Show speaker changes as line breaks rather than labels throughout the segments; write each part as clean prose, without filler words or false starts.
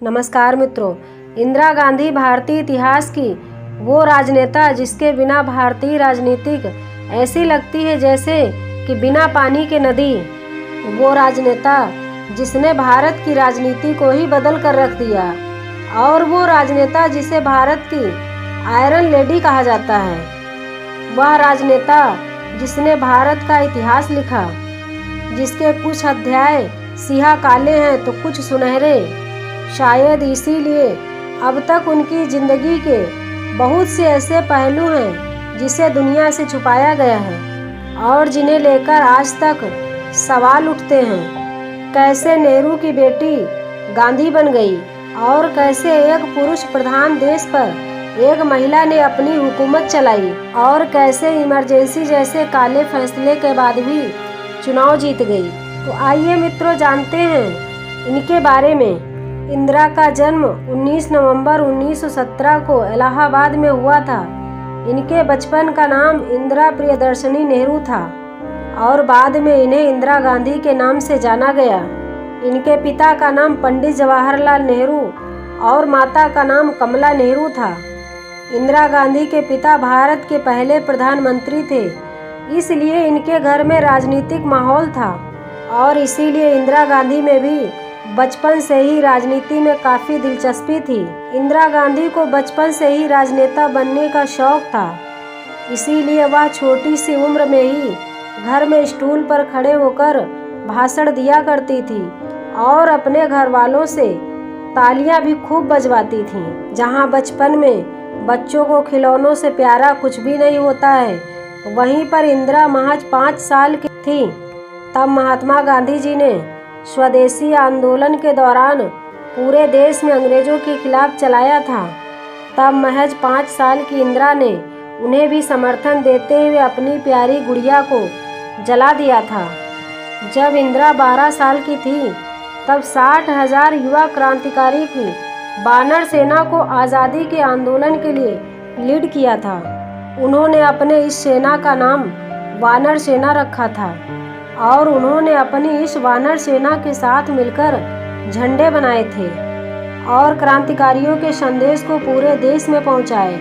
नमस्कार मित्रों, इंदिरा गांधी भारतीय इतिहास की वो राजनेता जिसके बिना भारतीय राजनीतिक ऐसी लगती है जैसे कि बिना पानी के नदी। वो राजनेता जिसने भारत की राजनीति को ही बदल कर रख दिया, और वो राजनेता जिसे भारत की आयरन लेडी कहा जाता है। वह राजनेता जिसने भारत का इतिहास लिखा, जिसके कुछ अध्याय सिया काले हैं तो कुछ सुनहरे। शायद इसीलिए अब तक उनकी ज़िंदगी के बहुत से ऐसे पहलू हैं जिसे दुनिया से छुपाया गया है और जिन्हें लेकर आज तक सवाल उठते हैं। कैसे नेहरू की बेटी गांधी बन गई और कैसे एक पुरुष प्रधान देश पर एक महिला ने अपनी हुकूमत चलाई और कैसे इमरजेंसी जैसे काले फैसले के बाद भी चुनाव जीत गई। तो आइए मित्रों, जानते हैं इनके बारे में। इंदिरा का जन्म 19 नवंबर 1917 को इलाहाबाद में हुआ था। इनके बचपन का नाम इंदिरा प्रियदर्शनी नेहरू था और बाद में इन्हें इंदिरा गांधी के नाम से जाना गया। इनके पिता का नाम पंडित जवाहरलाल नेहरू और माता का नाम कमला नेहरू था। इंदिरा गांधी के पिता भारत के पहले प्रधानमंत्री थे, इसलिए इनके घर में राजनीतिक माहौल था और इसीलिए इंदिरा गांधी में भी बचपन से ही राजनीति में काफ़ी दिलचस्पी थी। इंदिरा गांधी को बचपन से ही राजनेता बनने का शौक था, इसीलिए वह छोटी सी उम्र में ही घर में स्टूल पर खड़े होकर भाषण दिया करती थी और अपने घर वालों से तालियां भी खूब बजवाती थीं। जहां बचपन में बच्चों को खिलौनों से प्यारा कुछ भी नहीं होता है, वहीं पर इंदिरा महज 5 साल की थी तब महात्मा गांधी जी ने स्वदेशी आंदोलन के दौरान पूरे देश में अंग्रेजों के खिलाफ चलाया था। तब महज 5 साल की इंदिरा ने उन्हें भी समर्थन देते हुए अपनी प्यारी गुड़िया को जला दिया था। जब इंदिरा 12 साल की थी तब 60,000 युवा क्रांतिकारी की वानर सेना को आज़ादी के आंदोलन के लिए लीड किया था। उन्होंने अपने इस सेना का नाम वानर सेना रखा था और उन्होंने अपनी इस वानर सेना के साथ मिलकर झंडे बनाए थे और क्रांतिकारियों के संदेश को पूरे देश में पहुंचाए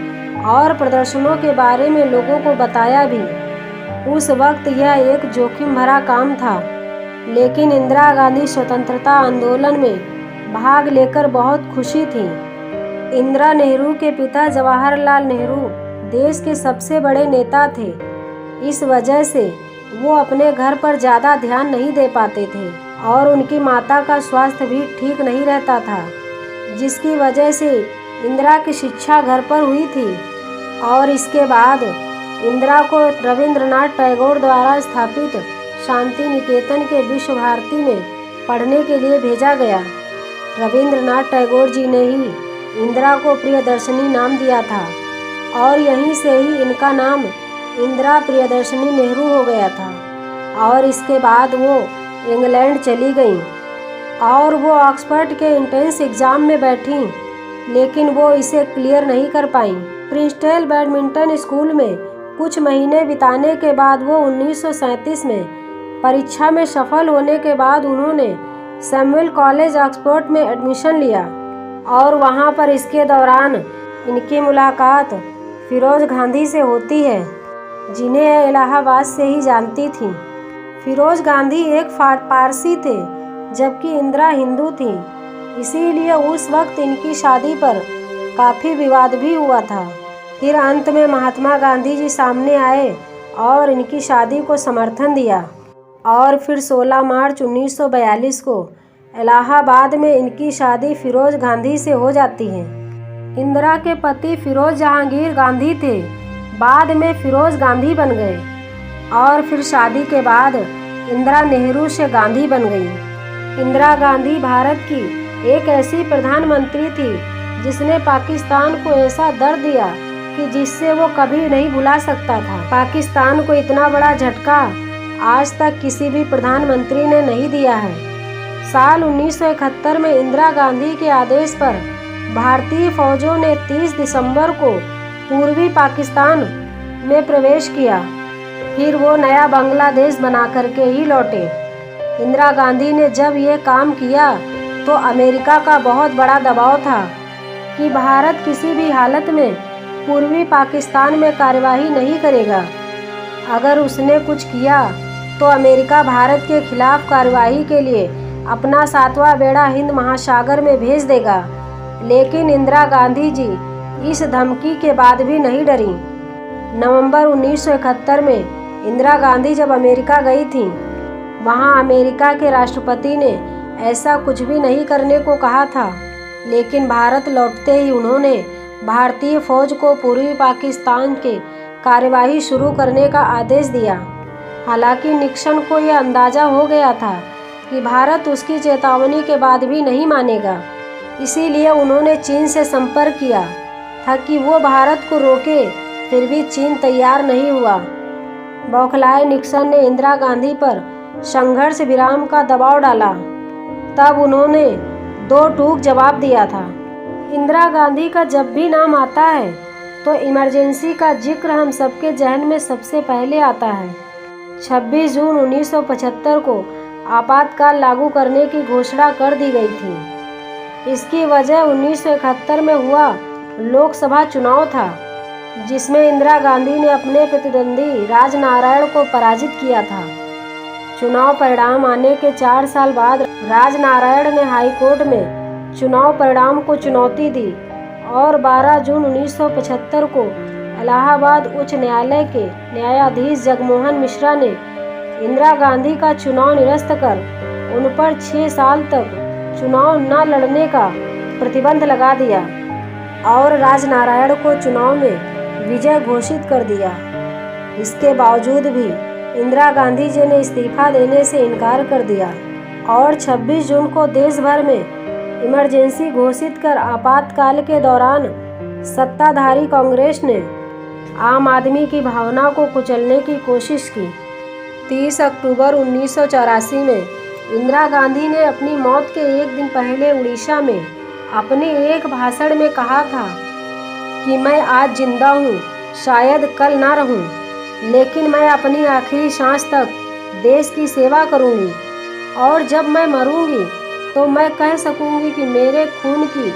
और प्रदर्शनों के बारे में लोगों को बताया भी। उस वक्त यह एक जोखिम भरा काम था, लेकिन इंदिरा गांधी स्वतंत्रता आंदोलन में भाग लेकर बहुत खुशी थी। इंदिरा नेहरू के पिता जवाहरलाल नेहरू देश के सबसे बड़े नेता थे। इस वजह से वो अपने घर पर ज़्यादा ध्यान नहीं दे पाते थे और उनकी माता का स्वास्थ्य भी ठीक नहीं रहता था, जिसकी वजह से इंदिरा की शिक्षा घर पर हुई थी। और इसके बाद इंदिरा को रविंद्रनाथ टैगोर द्वारा स्थापित शांति निकेतन के विश्व भारती में पढ़ने के लिए भेजा गया। रविंद्रनाथ टैगोर जी ने ही इंदिरा को प्रियदर्शनी नाम दिया था और यहीं से ही इनका नाम इंदिरा प्रियदर्शनी नेहरू हो गया था। और इसके बाद वो इंग्लैंड चली गईं और वो ऑक्सफोर्ड के एंट्रेंस एग्ज़ाम में बैठीं, लेकिन वो इसे क्लियर नहीं कर पाईं। प्रिंसटन बैडमिंटन स्कूल में कुछ महीने बिताने के बाद वो 1937 में परीक्षा में सफल होने के बाद उन्होंने सैमुअल कॉलेज ऑक्सफोर्ड में एडमिशन लिया और वहाँ पर इसके दौरान इनकी मुलाकात फिरोज गांधी से होती है, जिन्हें इलाहाबाद से ही जानती थी। फिरोज गांधी एक पारसी थे जबकि इंदिरा हिंदू थी, इसीलिए उस वक्त इनकी शादी पर काफ़ी विवाद भी हुआ था। फिर अंत में महात्मा गांधी जी सामने आए और इनकी शादी को समर्थन दिया और फिर 16 मार्च 1942 को इलाहाबाद में इनकी शादी फिरोज गांधी से हो जाती है। इंदिरा के पति फिरोज जहांगीर गांधी थे, बाद में फिरोज गांधी बन गए और फिर शादी के बाद इंदिरा नेहरू से गांधी बन गई। इंदिरा गांधी भारत की एक ऐसी प्रधानमंत्री थी जिसने पाकिस्तान को ऐसा दर्द दिया कि जिससे वो कभी नहीं भुला सकता था। पाकिस्तान को इतना बड़ा झटका आज तक किसी भी प्रधानमंत्री ने नहीं दिया है। साल 1971 में इंदिरा गांधी के आदेश पर भारतीय फौजों ने 30 दिसंबर को पूर्वी पाकिस्तान में प्रवेश किया। फिर वो नया बांग्लादेश बना करके ही लौटे। इंदिरा गांधी ने जब ये काम किया तो अमेरिका का बहुत बड़ा दबाव था कि भारत किसी भी हालत में पूर्वी पाकिस्तान में कार्यवाही नहीं करेगा। अगर उसने कुछ किया तो अमेरिका भारत के खिलाफ कार्यवाही के लिए अपना 7वां बेड़ा हिंद महासागर में भेज देगा। लेकिन इंदिरा गांधी जी इस धमकी के बाद भी नहीं डरी। नवंबर 1971 में इंदिरा गांधी जब अमेरिका गई थीं, वहां अमेरिका के राष्ट्रपति ने ऐसा कुछ भी नहीं करने को कहा था, लेकिन भारत लौटते ही उन्होंने भारतीय फौज को पूर्वी पाकिस्तान के कार्यवाही शुरू करने का आदेश दिया। हालांकि निक्सन को यह अंदाज़ा हो गया था कि भारत उसकी चेतावनी के बाद भी नहीं मानेगा, इसीलिए उन्होंने चीन से संपर्क किया था कि वो भारत को रोके, फिर भी चीन तैयार नहीं हुआ। बौखलाए निक्सन ने इंदिरा गांधी पर संघर्ष विराम का दबाव डाला। तब उन्होंने 2 टूक जवाब दिया था। इंदिरा गांधी का जब भी नाम आता है तो इमरजेंसी का जिक्र हम सबके जहन में सबसे पहले आता है। 26 जून 1975 को आपातकाल लागू करने की घोषणा कर दी गई थी। इसकी वजह 1971 में हुआ लोकसभा चुनाव था, जिसमें इंदिरा गांधी ने अपने प्रतिद्वंदी राजनारायण को पराजित किया था। चुनाव परिणाम आने के 4 साल बाद राजनारायण ने हाईकोर्ट में चुनाव परिणाम को चुनौती दी और 12 जून 1975 को इलाहाबाद उच्च न्यायालय के न्यायाधीश जगमोहन मिश्रा ने इंदिरा गांधी का चुनाव निरस्त कर उन पर 6 साल तक चुनाव न लड़ने का प्रतिबंध लगा दिया और राजनारायण को चुनाव में विजय घोषित कर दिया। इसके बावजूद भी इंदिरा गांधी जी ने इस्तीफा देने से इनकार कर दिया और 26 जून को देश भर में इमरजेंसी घोषित कर आपातकाल के दौरान सत्ताधारी कांग्रेस ने आम आदमी की भावना को कुचलने की कोशिश की। 30 अक्टूबर 1984 में इंदिरा गांधी ने अपनी मौत के एक दिन पहले उड़ीसा में अपने एक भाषण में कहा था कि मैं आज जिंदा हूँ, शायद कल ना रहूँ, लेकिन मैं अपनी आखिरी सांस तक देश की सेवा करूँगी और जब मैं मरूँगी तो मैं कह सकूँगी कि मेरे खून की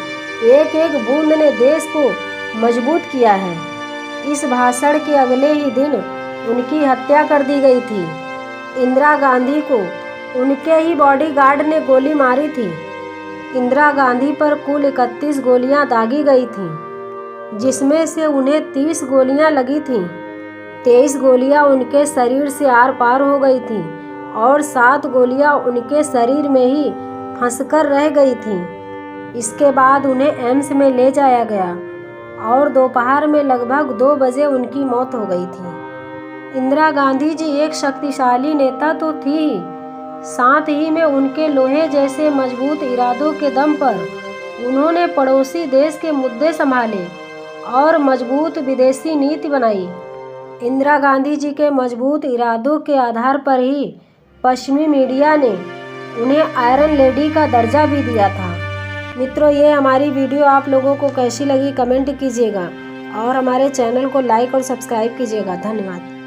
एक एक बूंद ने देश को मजबूत किया है। इस भाषण के अगले ही दिन उनकी हत्या कर दी गई थी। इंदिरा गांधी को उनके ही बॉडीगार्ड ने गोली मारी थी। इंदिरा गांधी पर कुल 31 गोलियां दागी गई थीं, जिसमें से उन्हें 30 गोलियां लगी थीं। 23 गोलियां उनके शरीर से आर पार हो गई थीं और 7 गोलियां उनके शरीर में ही फंसकर रह गई थीं। इसके बाद उन्हें एम्स में ले जाया गया और दोपहर में लगभग 2 बजे उनकी मौत हो गई थी। इंदिरा गांधी जी एक शक्तिशाली नेता तो थी ही, साथ ही में उनके लोहे जैसे मजबूत इरादों के दम पर उन्होंने पड़ोसी देश के मुद्दे संभाले और मजबूत विदेशी नीति बनाई। इंदिरा गांधी जी के मजबूत इरादों के आधार पर ही पश्चिमी मीडिया ने उन्हें आयरन लेडी का दर्जा भी दिया था। मित्रों, ये हमारी वीडियो आप लोगों को कैसी लगी कमेंट कीजिएगा और हमारे चैनल को लाइक और सब्सक्राइब कीजिएगा। धन्यवाद।